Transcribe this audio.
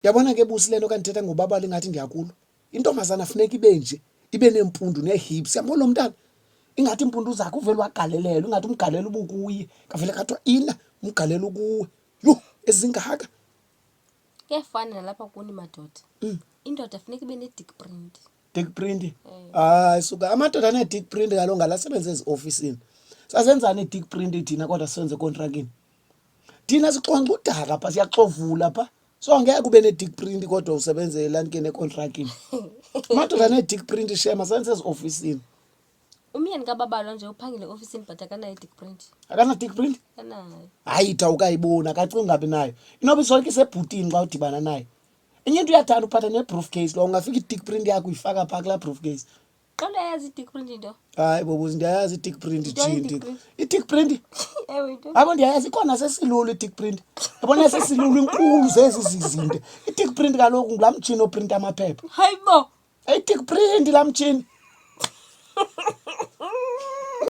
Yabona ke busi lento kanithetha ngobaba lingathi ndiyakulo. Intombazana funeka ibe nje, ibe nempundu nehips. Yabona lo mntana ingathi impundu zakhe uvela wagalela, ingathi umgalela ubukuye. Kavele kathiwa ina umgalela ukuwe. Yho, ezingaka. Kuyafana nalapha kuni madoda. Indoda funeka ibe ne-dick print. Dick print. Hayi suka amadoda ane dick print kalonga la sebenza eziofisini. Sasenzani dick print thina kodwa senze contractini. Thina sixonxa udaka pha siyaxovula pha. So angeke kube ne dick print kodwa usebenze lanike ne contractini. Amadoda ane dick print shema senze eziofisini. Umyeni kababalo nje uphangile ofisini but akanayo i-dick print. Akana dick print? Akanayo. Hayi tha ukayibona akacingi ngabe nayo. Inobe sonke isebhutini xa udibana naye. Enye into uyathanda uphatha ne briefcase lo ungafika i-dick print yakho uyifaka pha kula briefcase. Qala yazi i-dick print into. Hayi bobuzi ndiyayazi i-dick print Jini. i-dick print. Ewe into. Abo ndiyayazi ikhona sesilulu i-dick print. Yabona sesilulu inkulu zezi zizinto. I-dick print kaloku ngula mtshini oprinta amaphepha. Hayibo. I-dick print la mtshini.